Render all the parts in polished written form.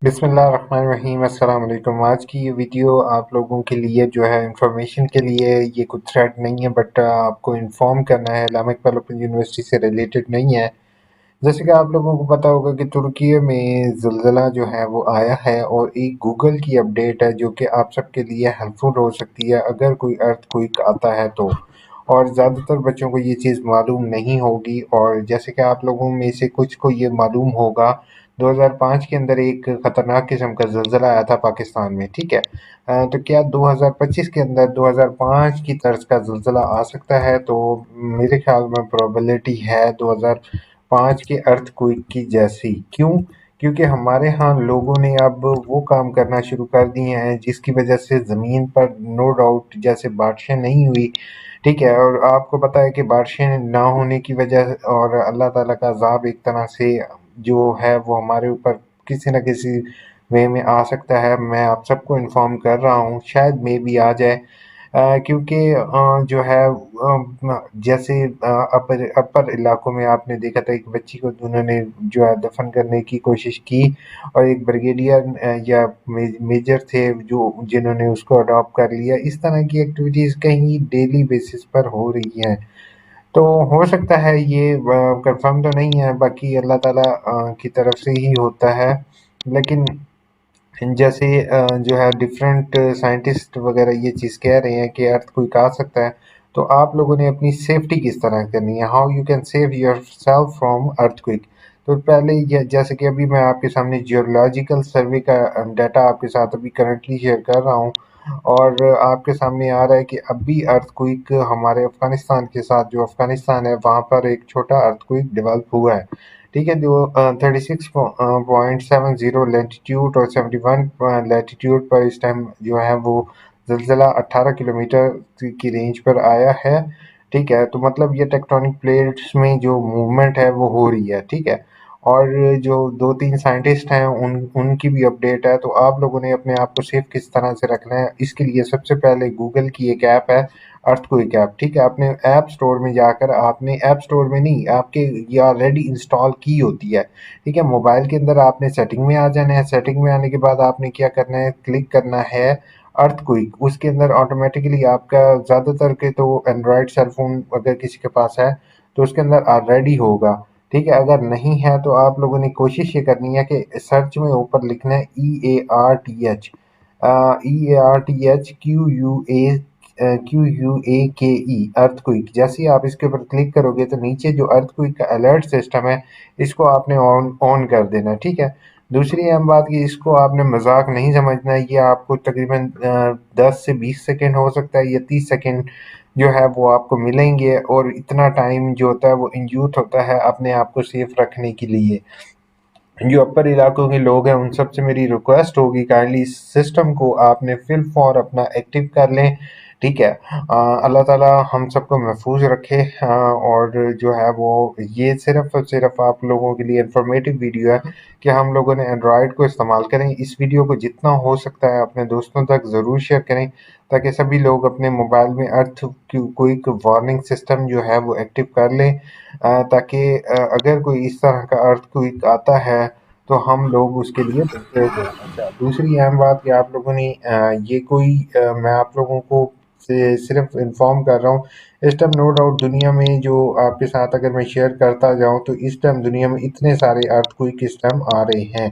बिस्मिल्लाहिर्रहमानिर्रहीम अस्सलाम वालेकुम। आज की ये वीडियो आप लोगों के लिए जो है इंफॉर्मेशन के लिए, ये कुछ थ्रेट नहीं है बट आपको इन्फॉर्म करना है। इस्लामिक डेवलपमेंट यूनिवर्सिटी से रिलेटेड नहीं है। जैसे कि आप लोगों को पता होगा कि तुर्की में ज़िलज़ला जो है वो आया है और एक गूगल की अपडेट है जो कि आप सबके लिए हेल्पफुल हो सकती है अगर कोई अर्थक्वेक आता है तो। और ज़्यादातर बच्चों को ये चीज़ मालूम नहीं होगी, और जैसे कि आप लोगों में से कुछ को ये मालूम होगा, 2005 के अंदर एक ख़तरनाक किस्म का ज़िलज़ला आया था पाकिस्तान में, ठीक है? तो क्या 2025 के अंदर 2005 की तर्ज का ज़िलज़ला आ सकता है? तो मेरे ख्याल में प्रोबेबिलिटी है 2005 के अर्थक्वेक की जैसी। क्यों? क्योंकि हमारे यहाँ लोगों ने अब वो काम करना शुरू कर दिए हैं जिसकी वजह से ज़मीन पर नो डाउट जैसे बारिशें नहीं हुई, ठीक है? और आपको पता है कि बारिशें ना होने की वजह और अल्लाह ताला का अज़ाब एक तरह से जो है वो हमारे ऊपर किसी न किसी वे में आ सकता है। मैं आप सबको इन्फॉर्म कर रहा हूँ, शायद मे बी आ जाए। क्योंकि जो है जैसे अपर अपर इलाकों में आपने देखा था एक बच्ची को उन्होंने जो है दफन करने की कोशिश की, और एक ब्रिगेडियर या मेजर थे जो जिन्होंने उसको अडॉप्ट कर लिया। इस तरह की एक्टिविटीज़ कहीं डेली बेसिस पर हो रही हैं। तो हो सकता है ये कंफर्म तो नहीं है, बाकी अल्लाह ताला की तरफ से ही होता है। लेकिन जैसे जो है डिफरेंट साइंटिस्ट वगैरह ये चीज़ कह रहे हैं कि अर्थक्वेक आ सकता है, तो आप लोगों ने अपनी सेफ्टी किस तरह करनी है? How you can save yourself from earthquake? तो पहले जैसे कि अभी मैं आपके सामने जियोलॉजिकल सर्वे का डाटा आपके साथ अभी करंटली शेयर कर रहा हूँ, और आपके सामने आ रहा है कि अभी अर्थक्वेक हमारे अफगानिस्तान के साथ, जो अफगानिस्तान है वहाँ पर एक छोटा अर्थक्वेक डेवलप हुआ है, ठीक है? जो 36.70 लैटीट्यूड और 71 लैटीट्यूड पर इस टाइम जो है वो ज़िलज़ला 18 किलोमीटर की रेंज पर आया है, ठीक है? तो मतलब ये टेक्टोनिक प्लेट्स में जो मूवमेंट है वो हो रही है, ठीक है? और जो 2-3 साइंटिस्ट हैं उनकी भी अपडेट है। तो आप लोगों ने अपने आप को सेफ किस तरह से रखना है, इसके लिए सबसे पहले गूगल की एक ऐप है, अर्थक्वेक ऐप, ठीक है? आपने ऐप स्टोर में जाकर, आपने ऐप स्टोर में नहीं, आपके ये ऑलरेडी इंस्टॉल की होती है, ठीक है? मोबाइल के अंदर आपने सेटिंग में आ जाना है। सेटिंग में आने के बाद आपने क्या करना है, क्लिक करना है अर्थक्वेक। उसके अंदर ऑटोमेटिकली आपका, ज़्यादातर के तो एंड्रॉयड सेलफोन अगर किसी के पास है तो उसके अंदर ऑलरेडी होगा, ठीक है? अगर नहीं है तो आप लोगों ने कोशिश ये करनी है कि सर्च में ऊपर लिखना है EARTH, QUAKE, अर्थक्वेक। जैसे ही आप इसके ऊपर क्लिक करोगे तो नीचे जो अर्थक्वेक का अलर्ट सिस्टम है, इसको आपने ऑन ऑन कर देना है, ठीक है? दूसरी अहम बात कि इसको आपने मजाक नहीं समझना है। ये आपको तकरीबन 10 से 20 सेकेंड हो सकता है या 30 सेकेंड जो है वो आपको मिलेंगे, और इतना टाइम जो होता है वो इंड्यूस होता है अपने आप को सेफ रखने के लिए। जो अपर इलाकों के लोग हैं उन सबसे मेरी रिक्वेस्ट होगी, काइंडली इस सिस्टम को आपने फिल फॉर अपना एक्टिव कर लें, ठीक है? अल्लाह ताला हम सबको महफूज रखे। और जो है वो ये सिर्फ और सिर्फ आप लोगों के लिए इंफॉर्मेटिव वीडियो है कि हम लोगों ने एंड्रॉयड को इस्तेमाल करें। इस वीडियो को जितना हो सकता है अपने दोस्तों तक ज़रूर शेयर करें ताकि सभी लोग अपने मोबाइल में अर्थ क्वेक वार्निंग सिस्टम जो है वो एक्टिव कर लें, ताकि अगर कोई इस तरह का अर्थक्वेक आता है तो हम लोग उसके लिए प्रिपेयर्ड हों। अच्छा, दूसरी अहम बात कि आप लोगों ने ये कोई मैं आप लोगों को से सिर्फ इन्फॉर्म कर रहा हूँ। इस टाइम नो डाउट दुनिया में जो आपके साथ अगर मैं शेयर करता जाऊँ तो इस टाइम दुनिया में इतने सारे अर्थक्वेक इस टाइम आ रहे हैं,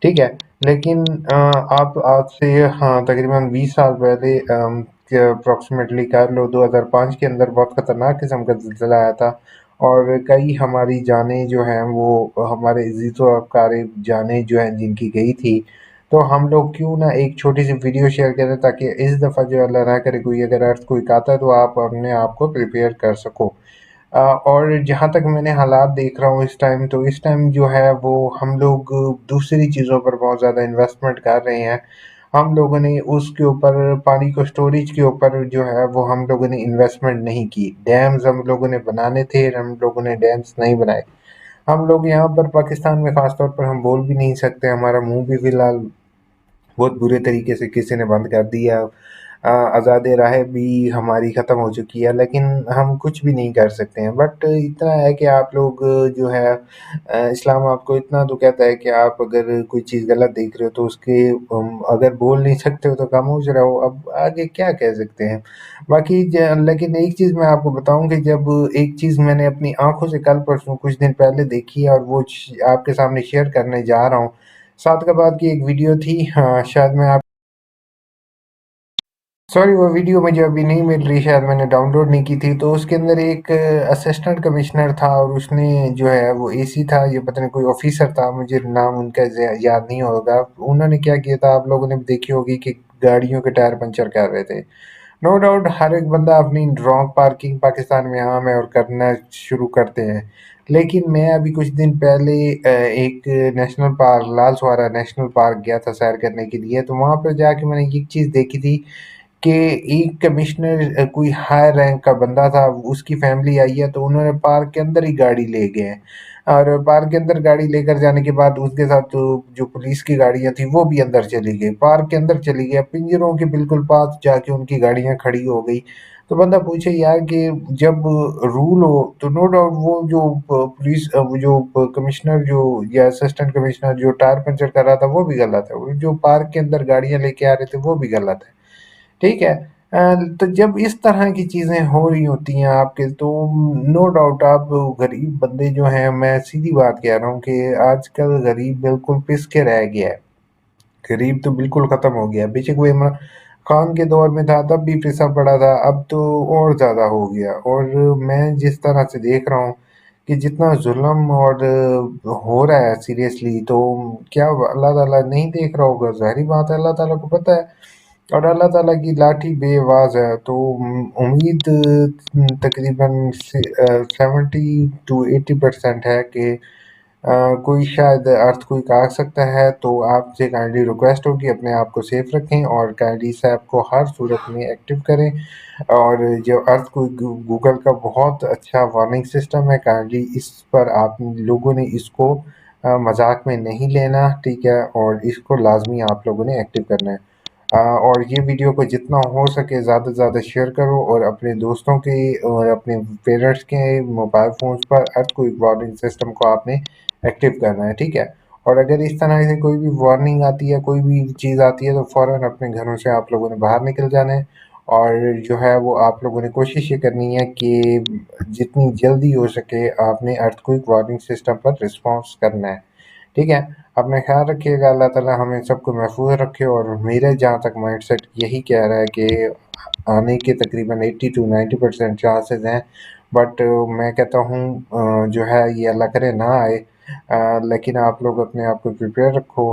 ठीक है? लेकिन आप आज से हाँ तकरीबन 20 साल पहले अप्रॉक्सीमेटली कर लो, 2005 के अंदर बहुत ख़तरनाक किस्म का ज़िलज़ला आया था, और कई हमारी जानें जो हैं वो, हमारे अज़ीज़ो अक़ारिब जानें जो हैं जिनकी गई थी। तो हम लोग क्यों ना एक छोटी-सी वीडियो शेयर करें ताकि इस दफ़ा जो अल्लाह ना करे कोई अगर अर्थक्वेक आता है तो आप अपने आप को प्रिपेयर कर सको। और जहाँ तक मैंने हालात देख रहा हूँ इस टाइम, तो इस टाइम जो है वो हम लोग दूसरी चीज़ों पर बहुत ज़्यादा इन्वेस्टमेंट कर रहे हैं। हम लोगों ने उसके ऊपर, पानी को स्टोरेज के ऊपर जो है वो हम लोगों ने इन्वेस्टमेंट नहीं की। डैम्स हम लोगों ने बनाने थे, हम लोगों ने डैम्स नहीं बनाए। हम लोग यहाँ पर पाकिस्तान में ख़ास तौर पर हम बोल भी नहीं सकते, हमारा मुँह भी फ़िलहाल बहुत बुरे तरीके से किसी ने बंद कर दिया। आज़ाद राह भी हमारी ख़त्म हो चुकी है, लेकिन हम कुछ भी नहीं कर सकते हैं। बट इतना है कि आप लोग जो है इस्लाम आपको इतना तो कहता है कि आप अगर कोई चीज़ गलत देख रहे हो तो उसके अगर बोल नहीं सकते हो तो खामोश रहो, अब आगे क्या कह सकते हैं। बाकी लेकिन एक चीज़ मैं आपको बताऊं कि जब एक चीज़ मैंने अपनी आंखों से कल परसों कुछ दिन पहले देखी है और वो आपके सामने शेयर करने जा रहा हूँ। सादकाबाद की एक वीडियो थी, हाँ शायद मैं आप सॉरी वो वीडियो मुझे अभी नहीं मिल रही, शायद मैंने डाउनलोड नहीं की थी। तो उसके अंदर एक असिस्टेंट कमिश्नर था और उसने जो है वो एसी था, ये पता नहीं कोई ऑफिसर था, मुझे नाम उनका याद नहीं होगा। उन्होंने क्या किया था, आप लोगों ने भी देखी होगी कि गाड़ियों के टायर पंचर कर रहे थे। नो डाउट हर एक बंदा अपनी रॉन्ग पार्किंग पाकिस्तान में आम है और करना शुरू करते हैं। लेकिन मैं अभी कुछ दिन पहले एक नेशनल पार्क लाल सवारा नेशनल पार्क गया था सैर करने के लिए। तो वहाँ पर जाके मैंने एक चीज़ देखी थी कि एक कमिश्नर कोई हाई रैंक का बंदा था, उसकी फैमिली आई है तो उन्होंने पार्क के अंदर ही गाड़ी ले गए हैं। और पार्क के अंदर गाड़ी लेकर जाने के बाद उसके साथ तो जो पुलिस की गाड़ियां थी वो भी अंदर चली गई, पार्क के अंदर चली गई, पिंजरों के बिल्कुल पास जाके उनकी गाड़ियां खड़ी हो गई। तो बंदा पूछे यार कि जब रूल हो तो नो डाउट वो जो पुलिस वो जो कमिश्नर जो या असिस्टेंट कमिश्नर जो टायर पंचर कर रहा था वो भी गलत है, वो जो पार्क के अंदर गाड़ियां लेके आ रहे थे वो भी गलत है। ठीक है। तो जब इस तरह की चीज़ें हो रही होती हैं आपके, तो नो डाउट आप गरीब बंदे जो हैं, मैं सीधी बात कह रहा हूँ कि आजकल गरीब बिल्कुल पिस के रह गया है। गरीब तो बिल्कुल ख़त्म हो गया है। बेशक वो इमरान खान के दौर में था तब भी पिसा पड़ा था, अब तो और ज़्यादा हो गया। और मैं जिस तरह से देख रहा हूँ कि जितना जुल्म और हो रहा है सीरियसली, तो क्या अल्लाह ताला नहीं देख रहा होगा? ज़ाहिर बात है अल्लाह ताला को पता है। और अल्लाह ताला की लाठी बेआवाज़ है, तो उम्मीद तकरीबन 70 टू 80% है कि कोई शायद अर्थक्वेक आ सकता है। तो आपसे काइंडली रिक्वेस्ट होगी अपने आप को सेफ रखें और काइंडली इस ऐप को हर सूरत में एक्टिव करें। और जो अर्थक्वेक गूगल का बहुत अच्छा वार्निंग सिस्टम है, काइंडली इस पर आप लोगों ने इसको मजाक में नहीं लेना, ठीक है, और इसको लाजमी आप लोगों ने एक्टिव करना है। और ये वीडियो को जितना हो सके ज़्यादा से ज़्यादा शेयर करो और अपने दोस्तों के और अपने पेरेंट्स के मोबाइल फ़ोन्स पर अर्थक्वेक वार्निंग सिस्टम को आपने एक्टिव करना है, ठीक है। और अगर इस तरह से कोई भी वार्निंग आती है, कोई भी चीज़ आती है, तो फ़ौरन अपने घरों से आप लोगों ने बाहर निकल जाना है। और जो है वो आप लोगों ने कोशिश ये करनी है कि जितनी जल्दी हो सके आपने अर्थक्वेक वार्निंग सिस्टम पर रिस्पॉन्स करना है, ठीक है। अपना ख्याल रखिएगा, अल्लाह ताला हमें सबको महफूज रखे। और मेरे जहाँ तक माइंडसेट यही कह रहा है कि आने के तकरीबन 80 टू 90% चांसेस हैं। बट मैं कहता हूँ जो है ये अल्लाह करे ना आए। लेकिन आप लोग अपने आप को प्रिपेयर रखो।